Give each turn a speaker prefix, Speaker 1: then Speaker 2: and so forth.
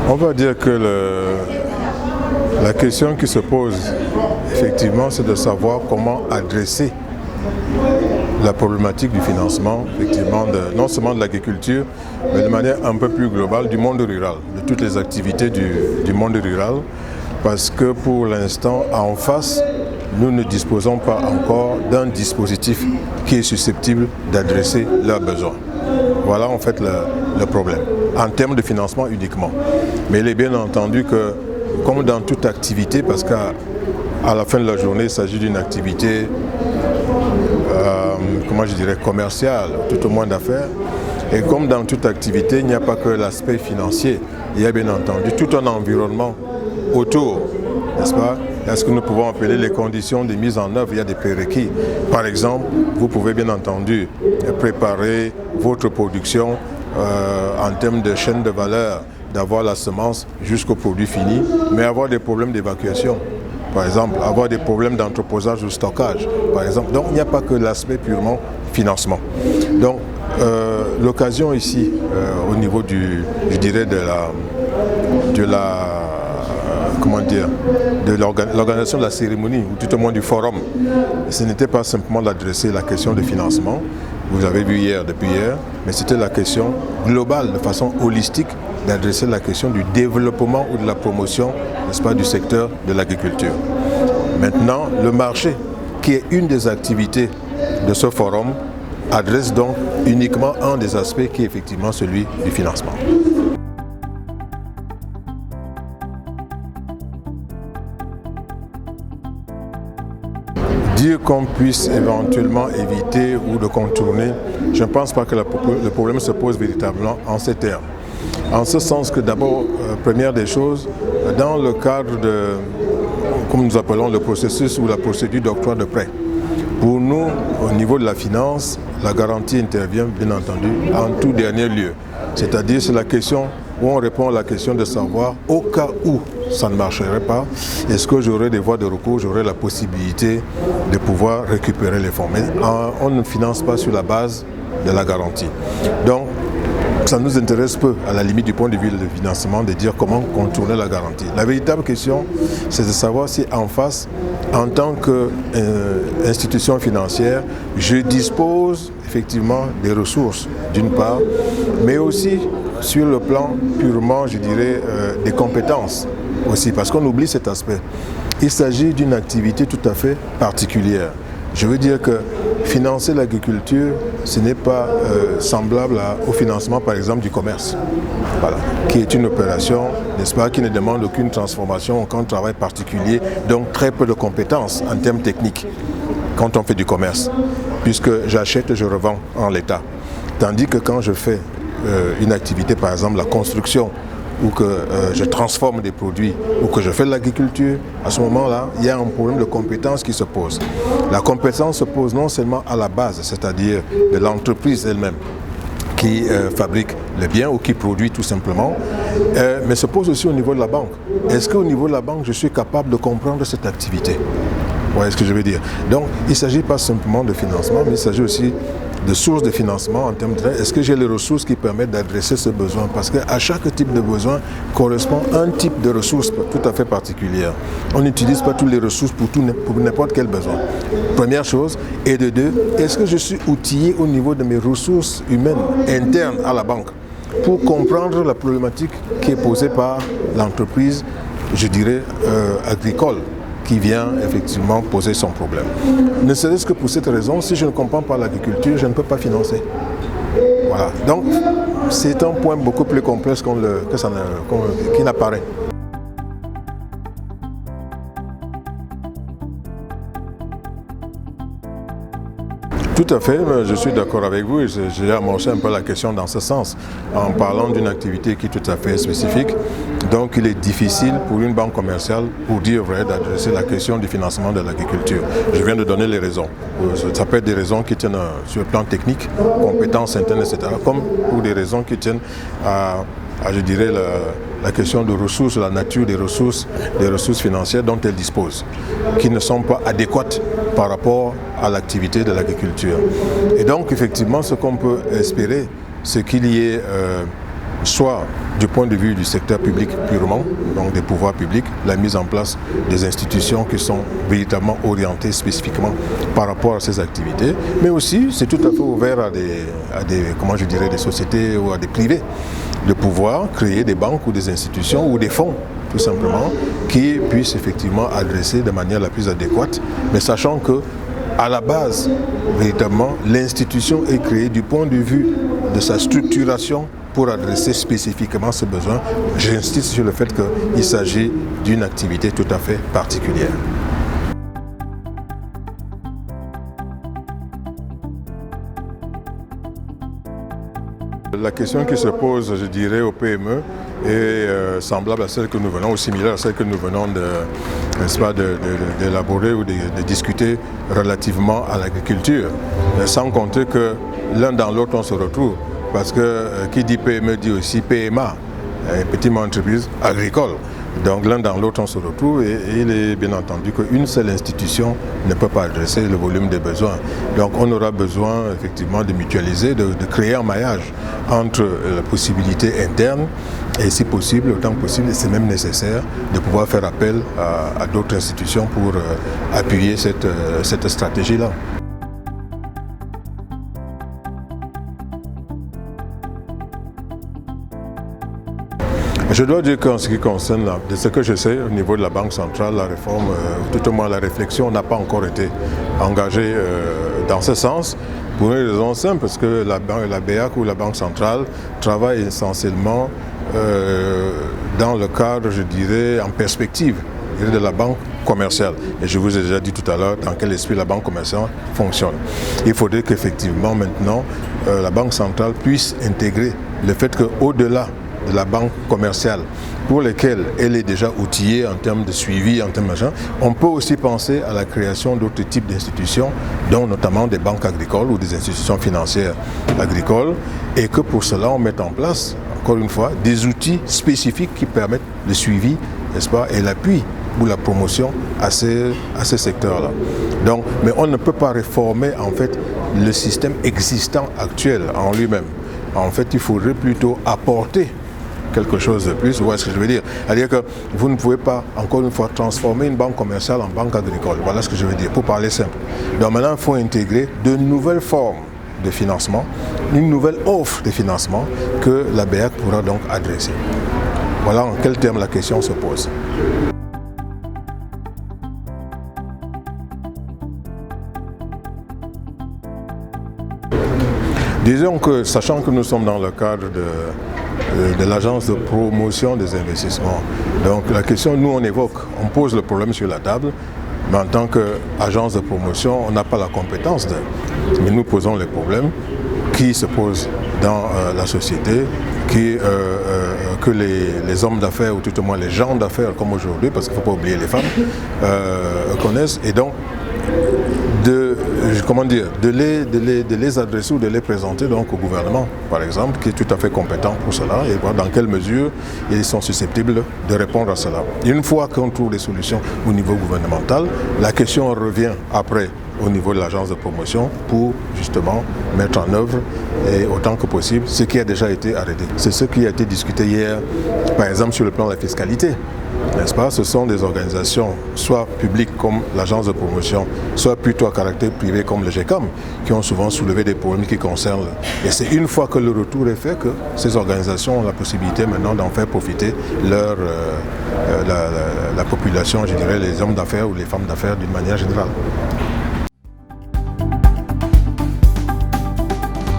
Speaker 1: On va dire que la question qui se pose, effectivement, c'est de savoir comment adresser la problématique du financement, effectivement, non seulement de l'agriculture, mais de manière un peu plus globale du monde rural, de toutes les activités du monde rural, parce que pour l'instant, en face, nous ne disposons pas encore d'un dispositif qui est susceptible d'adresser leurs besoins. Voilà en fait le problème, en termes de financement uniquement. Mais il est bien entendu que, comme dans toute activité, parce qu'à la fin de la journée, il s'agit d'une activité, comment je dirais, commerciale, tout au moins d'affaires, et comme dans toute activité, il n'y a pas que l'aspect financier, il y a bien entendu tout un environnement autour, n'est-ce pas? Il y a ce que nous pouvons appeler les conditions de mise en œuvre, il y a des prérequis. Par exemple, vous pouvez bien entendu préparer votre production en termes de chaîne de valeur, d'avoir la semence jusqu'au produit fini, mais avoir des problèmes d'évacuation. Par exemple, avoir des problèmes d'entreposage ou stockage, par exemple. Donc, il n'y a pas que l'aspect purement financement. Donc, l'occasion ici, au niveau je dirais, de l'organisation de la cérémonie, ou tout au moins du forum, ce n'était pas simplement d'adresser la question de financement, vous avez vu depuis hier, mais c'était la question globale, de façon holistique, d'adresser la question du développement ou de la promotion, n'est-ce pas, du secteur de l'agriculture. Maintenant, le marché, qui est une des activités de ce forum, adresse donc uniquement un des aspects qui est effectivement celui du financement. Dire qu'on puisse éventuellement éviter ou de contourner, je ne pense pas que le problème se pose véritablement en ces termes. En ce sens que d'abord, première des choses, dans le cadre de, comme nous appelons le processus ou la procédure d'octroi de prêt, pour nous, au niveau de la finance, la garantie intervient bien entendu en tout dernier lieu. C'est-à-dire c'est la question où on répond à la question de savoir, au cas où ça ne marcherait pas, est-ce que j'aurai des voies de recours, j'aurai la possibilité de pouvoir récupérer les fonds. Mais on ne finance pas sur la base de la garantie. Donc, ça nous intéresse peu, à la limite du point de vue du financement, de dire comment contourner la garantie. La véritable question, c'est de savoir si en face, en tant qu'institution financière, je dispose effectivement des ressources, d'une part, mais aussi sur le plan purement, je dirais, des compétences aussi, parce qu'on oublie cet aspect. Il s'agit d'une activité tout à fait particulière. Je veux dire que financer l'agriculture, ce n'est pas semblable au financement, par exemple, du commerce, voilà, qui est une opération, n'est-ce pas, qui ne demande aucune transformation, aucun travail particulier, donc très peu de compétences en termes techniques quand on fait du commerce, puisque j'achète et je revends en l'état. Tandis que quand je fais une activité, par exemple la construction, ou que je transforme des produits, ou que je fais de l'agriculture, à ce moment-là, il y a un problème de compétence qui se pose. La compétence se pose non seulement à la base, c'est-à-dire de l'entreprise elle-même qui fabrique le bien ou qui produit tout simplement, mais se pose aussi au niveau de la banque. Est-ce qu'au niveau de la banque, je suis capable de comprendre cette activité? Vous voyez ce que je veux dire? Donc, il ne s'agit pas simplement de financement, mais il s'agit aussi de sources de financement en termes de... Est-ce que j'ai les ressources qui permettent d'adresser ce besoin? Parce qu'à chaque type de besoin correspond un type de ressources tout à fait particulière. On n'utilise pas toutes les ressources pour n'importe quel besoin. Première chose. Et de deux, est-ce que je suis outillé au niveau de mes ressources humaines internes à la banque pour comprendre la problématique qui est posée par l'entreprise, je dirais, agricole, qui vient effectivement poser son problème. Ne serait-ce que pour cette raison, si je ne comprends pas l'agriculture, je ne peux pas financer. Voilà. Donc, c'est un point beaucoup plus complexe qu'il n'apparaît. Tout à fait, je suis d'accord avec vous et j'ai amorcé un peu la question dans ce sens, en parlant d'une activité qui est tout à fait spécifique. Donc il est difficile pour une banque commerciale, pour dire vrai, d'adresser la question du financement de l'agriculture. Je viens de donner les raisons. Ça peut être des raisons qui tiennent sur le plan technique, compétences internes, etc., comme pour des raisons qui tiennent à je dirais, la question de ressources, la nature des ressources financières dont elles disposent, qui ne sont pas adéquates par rapport à l'activité de l'agriculture. Et donc, effectivement, ce qu'on peut espérer, c'est qu'il y ait soit du point de vue du secteur public purement, donc des pouvoirs publics, la mise en place des institutions qui sont véritablement orientées spécifiquement par rapport à ces activités, mais aussi c'est tout à fait ouvert à des sociétés ou à des privés de pouvoir créer des banques ou des institutions ou des fonds tout simplement qui puissent effectivement adresser de manière la plus adéquate, mais sachant que à la base, véritablement, l'institution est créée du point de vue de sa structuration pour adresser spécifiquement ce besoin. J'insiste sur le fait qu'il s'agit d'une activité tout à fait particulière. La question qui se pose, je dirais, aux PME est semblable à celle que nous venons, ou similaire à celle que nous venons d'élaborer ou de discuter relativement à l'agriculture. Sans compter que l'un dans l'autre, on se retrouve. Parce que qui dit PME dit aussi PMA, petite entreprise agricole. Donc l'un dans l'autre on se retrouve et il est bien entendu qu'une seule institution ne peut pas adresser le volume des besoins. Donc on aura besoin effectivement de mutualiser, de créer un maillage entre la possibilité interne et si possible, autant que possible, c'est même nécessaire de pouvoir faire appel à d'autres institutions pour appuyer cette stratégie-là. Je dois dire qu'en ce qui concerne, de ce que je sais, au niveau de la Banque centrale, la réforme, tout au moins la réflexion n'a pas encore été engagée dans ce sens, pour une raison simple, parce que la BEAC ou la Banque centrale travaille essentiellement dans le cadre, je dirais, en perspective de la banque commerciale. Et je vous ai déjà dit tout à l'heure dans quel esprit la banque commerciale fonctionne. Il faudrait qu'effectivement maintenant, la Banque centrale puisse intégrer le fait qu'au-delà de la banque commerciale, pour lesquelles elle est déjà outillée en termes de suivi, en termes d'argent, on peut aussi penser à la création d'autres types d'institutions, dont notamment des banques agricoles ou des institutions financières agricoles, et que pour cela on mette en place, encore une fois, des outils spécifiques qui permettent le suivi, n'est-ce pas, et l'appui ou la promotion à ces secteurs-là. Donc, mais on ne peut pas réformer en fait le système existant actuel en lui-même. En fait, il faudrait plutôt apporter quelque chose de plus, vous voyez ce que je veux dire? C'est-à-dire que vous ne pouvez pas, encore une fois, transformer une banque commerciale en banque agricole. Voilà ce que je veux dire, pour parler simple. Donc maintenant, il faut intégrer de nouvelles formes de financement, une nouvelle offre de financement que la BEAC pourra donc adresser. Voilà en quels termes la question se pose. Disons que, sachant que nous sommes dans le cadre de l'agence de promotion des investissements, donc la question, nous on évoque, on pose le problème sur la table, mais en tant qu'agence de promotion, on n'a pas la compétence mais nous posons les problèmes qui se posent dans la société, que les hommes d'affaires, ou tout au moins les gens d'affaires comme aujourd'hui, parce qu'il ne faut pas oublier les femmes, connaissent, et donc de les adresser ou de les présenter donc au gouvernement, par exemple, qui est tout à fait compétent pour cela, et voir dans quelle mesure ils sont susceptibles de répondre à cela. Et une fois qu'on trouve des solutions au niveau gouvernemental, la question revient après au niveau de l'agence de promotion pour justement mettre en œuvre et autant que possible ce qui a déjà été arrêté. C'est ce qui a été discuté hier, par exemple sur le plan de la fiscalité. N'est-ce pas? Ce sont des organisations soit publiques comme l'agence de promotion, soit plutôt à caractère privé comme le GECAM, qui ont souvent soulevé des problèmes qui concernent. Et c'est une fois que le retour est fait que ces organisations ont la possibilité maintenant d'en faire profiter la population, je dirais les hommes d'affaires ou les femmes d'affaires d'une manière générale.